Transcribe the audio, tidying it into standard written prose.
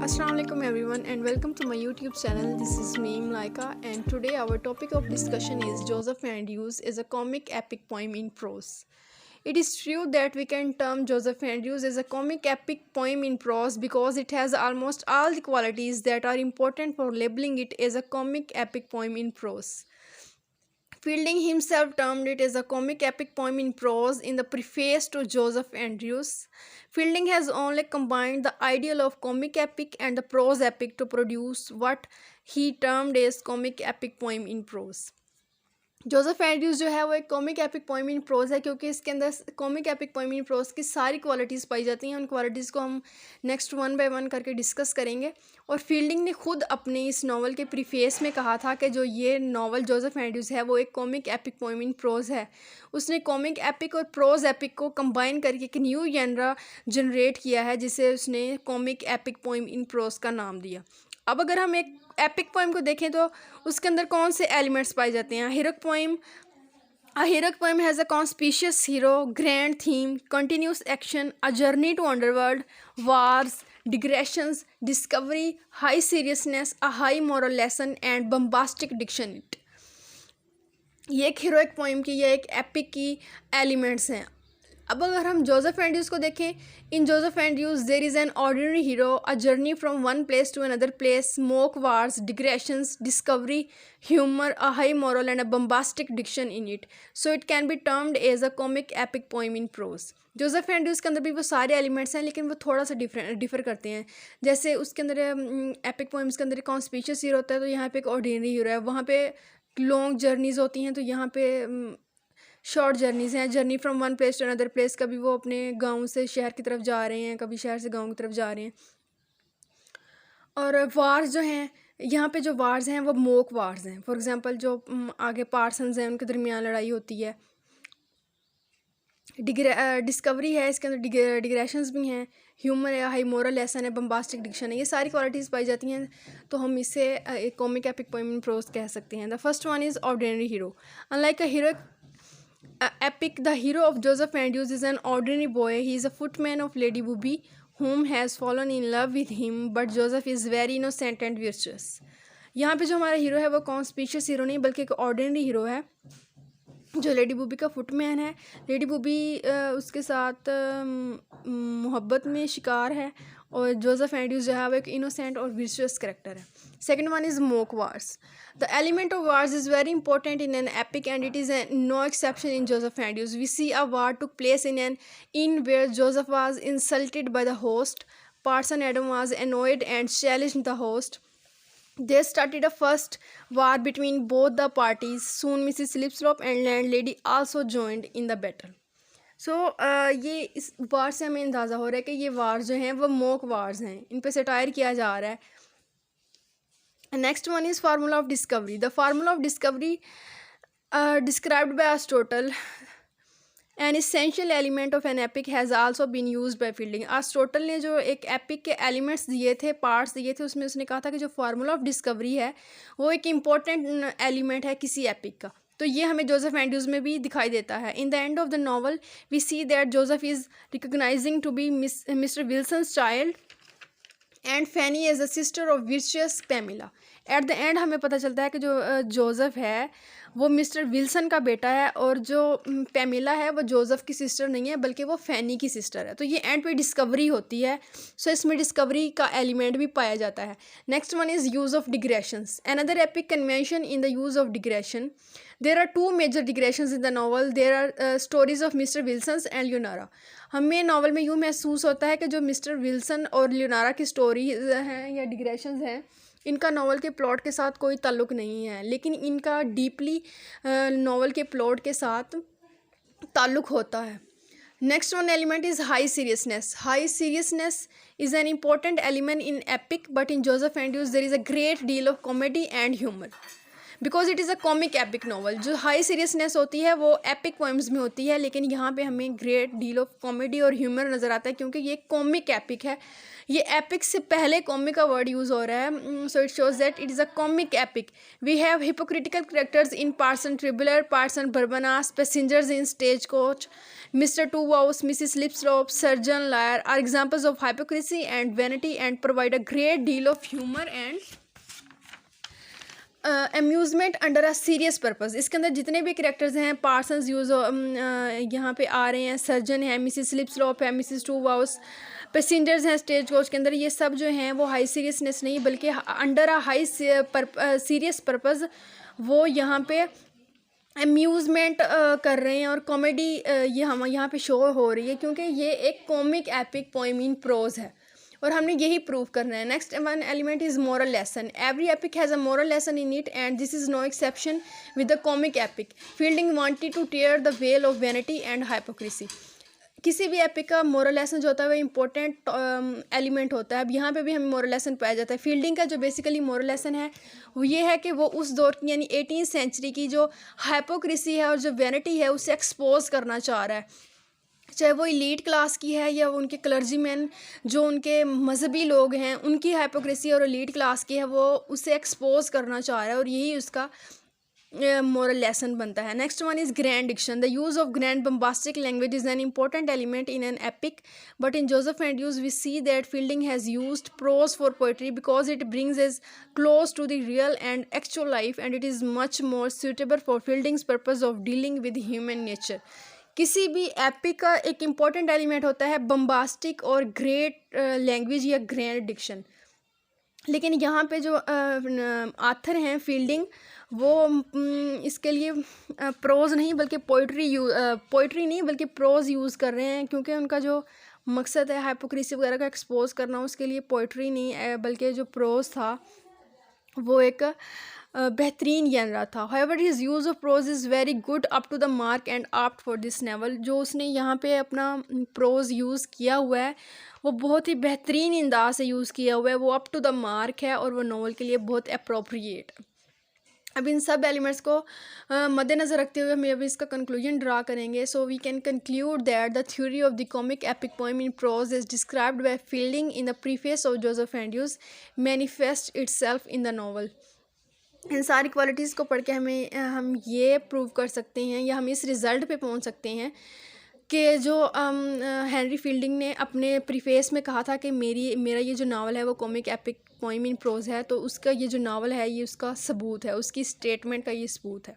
Assalamualaikum everyone and welcome to my YouTube channel. This is me Mlaika and today our topic of discussion is Joseph Andrews is a comic epic poem in prose. It is true that we can term Joseph Andrews as a comic epic poem in prose because it has almost all the qualities that are important for labeling it as a comic epic poem in prose. Fielding himself termed it as a comic epic poem in prose in the preface to Joseph Andrews. Fielding has only combined the ideal of comic epic and the prose epic to produce what he termed as comic epic poem in prose. Joseph Andrews जो है वो एक comic epic poem in prose है क्योंकि इसके अंदर comic epic poem in pros की सारी क्वालिटीज़ पाई जाती हैं। उन क्वालिटीज़ को हम नेक्स्ट वन बाय वन करके डिस्कस करेंगे। और फील्डिंग ने खुद अपने इस नावल के प्रीफेस में कहा था कि जो ये नावल जोसेफ एंड्रयूज़ है वो एक comic epic poem in prose है। उसने कॉमिक एपिक और प्रोज एपिक को कंबाइन करके एक न्यू जेनरा जनरेट किया है जिसे उसने comic epic poem in pros का नाम दिया। अब अगर हम एक एपिक पोएम को देखें तो उसके अंदर कौन से एलिमेंट्स पाए जाते हैं। Heroic poem has a conspicuous hero, grand theme, continuous action, a journey to underworld, wars, digressions, discovery, high seriousness, a high moral lesson and bombastic diction it. ये एक हीरोइक पोएम की या एक एपिक की elements हैं। अब अगर हम जोसेफ एंड्रयूज़ को देखें, in Joseph Andrews there is an ordinary hero, a journey from one place to another place, smoke, wars, digressions, discovery, humour, a high moral and a bombastic diction in it, so it can be termed as a comic epic poem in prose. Joseph Andrews के अंदर भी वो सारे elements हैं लेकिन वो थोड़ा सा डिफर करते हैं। जैसे उसके अंदर एपिक पोएम्स के अंदर कॉन्स्पिशियस हीरो होता है तो यहाँ पे एक ऑर्डिनरी हीरो है, वहाँ पे लॉन्ग जर्नीज़ होती हैं तो यहाँ पे शॉर्ट जर्नीज़ हैं। Journey from one place to another place, कभी वो अपने गांव से शहर की तरफ जा रहे हैं, कभी शहर से गांव की तरफ जा रहे हैं। और वार्स जो हैं, यहाँ पे जो वार्स हैं वो मोक वार्स हैं। फॉर एग्जांपल जो आगे पार्सन्स हैं उनके दरमियान लड़ाई होती है। डिस्कवरी है, इसके अंदर डिग्रेशंस भी हैं, ह्यूमर है, हाई मोरल लेसन है, बम्बास्टिक डिक्शन है। ये सारी क्वालिटीज़ पाई जाती हैं तो हम इसे एक comic epic poem in pros कह सकते हैं। The first one is ordinary hero. Unlike a hero epic, the hero of Joseph Andrews is an ordinary boy. He is a footman of Lady Booby, whom has fallen in love with him, but Joseph is very innocent and virtuous. यहाँ पे जो हमारा hero है वो conspicuous hero नहीं बल्कि एक ordinary hero है जो लेडी बूबी का फुटमैन है। लेडी बूबी उसके साथ मोहब्बत में शिकार है और जोसेफ एंड्रयूज़ जो है वो एक इनोसेंट और विर्चुअस करेक्टर है। Second one is mock wars. The element of wars is very important in an epic and it is no exception in Joseph Andrews. We see a war took place in an inn where Joseph was insulted by the host, parson Adam was annoyed and challenged the host. They started a first war between both the parties. Soon Mrs. Slipslop and landlady also joined in the battle. सो ये इस वार से हमें अंदाज़ा हो रहा है कि ये वार जो हैं वो मोक वार्स हैं, इन पे सटायर किया जा रहा है। Next one is formula of discovery. The formula of discovery described by Aristotle, an essential element of an epic has also been use by Fielding. Aristotle ने जो एक एपिक के एलिमेंट्स दिए थे, पार्ट्स दिए थे, उसमें उसने कहा था कि जो फार्मूला ऑफ डिस्कवरी है वो एक इम्पॉर्टेंट एलिमेंट है किसी एपिक का। तो ये हमें जोसेफ एंड्रयूज़ में भी दिखाई देता है। In the end of the novel we see that Joseph is recognising to be mister Wilson's child and Fanny as the sister of virtuous Pamela. At the end हमें पता चलता है कि जो जोसेफ है वो मिस्टर विल्सन का बेटा है और जो पैमिला है वो जोसेफ की सिस्टर नहीं है बल्कि वो फैनी की सिस्टर है। तो ये एंड पे डिस्कवरी होती है। सो इसमें डिस्कवरी का एलिमेंट भी पाया जाता है। Next one is use of digressions. Another epic convention in the use of digression. There are two major digressions in the novel. There are stories of mister Wilson's and Leonora. हमें novel में यूँ महसूस होता है कि जो mister Wilson और लियोनारा की स्टोरीज हैं या डिग्रेशंस हैं इनका नावल के प्लॉट के साथ कोई ताल्लुक़ नहीं है, लेकिन इनका डीपली नावल के प्लॉट के साथ ताल्लुक़ होता है। Next one element is high seriousness. High seriousness is an important element in epic, but in Joseph Andrews there is a great deal of comedy and humour because it is a comic epic novel. जो high seriousness होती है वो epic poems में होती है, लेकिन यहाँ पे हमें ग्रेट डील ऑफ कॉमेडी और ह्यूमर नज़र आता है क्योंकि ये कॉमिक एपिक है। ये एपिक से पहले कॉमिक का वर्ड यूज़ हो रहा है। So it shows that it is a comic epic. We have hypocritical characters in parson Trulliber, parson Barnabas, passengers in stage coach Mr. Two Wows, Mrs. Lipslop, Surgeon, Liar are examples of hypocrisy and vanity and provide a great deal of humor and amusement under a serious purpose. इसके अंदर जितने भी characters हैं, Parsons use यहाँ पे आ रहे हैं, surgeon है, मिसिस लिपस्लॉप है, मिसिस टू वाउस, पैसेंजर्स हैं स्टेज कोच के अंदर, ये सब जो हैं वो हाई सीरियसनेस नहीं बल्कि under a high serious purpose वो यहाँ पे अम्यूज़मेंट कर रहे हैं और कॉमेडी ये हम यहाँ पे शो हो रही है क्योंकि ये एक comic epic poem in prose है और हमने यही प्रूव करना है। Next one element is moral lesson. Every epic has a moral lesson in it and this is no exception with the comic epic. Fielding wanted to tear the veil of vanity and hypocrisy. किसी भी epic का moral lesson जो होता है वो important element होता है। अब यहाँ पे भी हमें मोरल लेसन पाया जाता है। फील्डिंग का जो बेसिकली मोरल लेसन है वो ये है कि वो उस दौर की यानी 18वीं सेंचुरी की जो हाइपोक्रेसी है और जो वैनिटी है उसे एक्सपोज करना चाह रहा है, चाहे वो इलीट क्लास की है या उनके क्लर्जीमैन जो उनके मजहबी लोग हैं उनकी हाइपोक्रेसी और इलीट क्लास की है, वो उसे एक्सपोज करना चाह रहा है और यही उसका मोरल लेसन बनता है। Next one is grand diction. The use of grand bombastic language is an important element in an epic but in Joseph Andrews we see that Fielding has used prose for poetry because it brings as close to the real and actual life and it is much more suitable for Fielding's purpose of dealing with human nature. किसी भी epic का एक important element होता है bombastic और great language या grand Dickson, लेकिन यहाँ पे जो आथर हैं फील्डिंग वो इसके लिए प्रोज नहीं बल्कि पोइट्री नहीं बल्कि प्रोज यूज़ कर रहे हैं क्योंकि उनका जो मकसद है हाइपोक्रेसी वगैरह का एक्सपोज करना, उसके लिए पोइट्री नहीं बल्कि जो प्रोज था वो एक बेहतरीन जनरा था। However his use of prose is very good up to the mark and apt for this novel. जो उसने यहाँ पे अपना प्रोज यूज़ किया हुआ है वो बहुत ही बेहतरीन अंदाज से यूज़ किया हुआ है, वो अप टू द मार्क है और वो नॉवल के लिए बहुत अप्रोप्रिएट। अब इन सब एलिमेंट्स को मद्देनज़र रखते हुए हम अभी इसका कंक्लूजन ड्रा करेंगे। So we can conclude that the theory of the comic epic poem in prose is described by Fielding in the preface of Joseph Andrews manifest itself in the novel. इन सारी qualities को पढ़ के हम ये prove कर सकते हैं या हम इस रिज़ल्ट पे पहुंच सकते हैं कि जो हेनरी फील्डिंग ने अपने प्रीफेस में कहा था कि मेरा ये जो नावल है वो comic epic poem in prose है, तो उसका ये जो नावल है ये उसका सबूत है, उसकी स्टेटमेंट का ये सबूत है।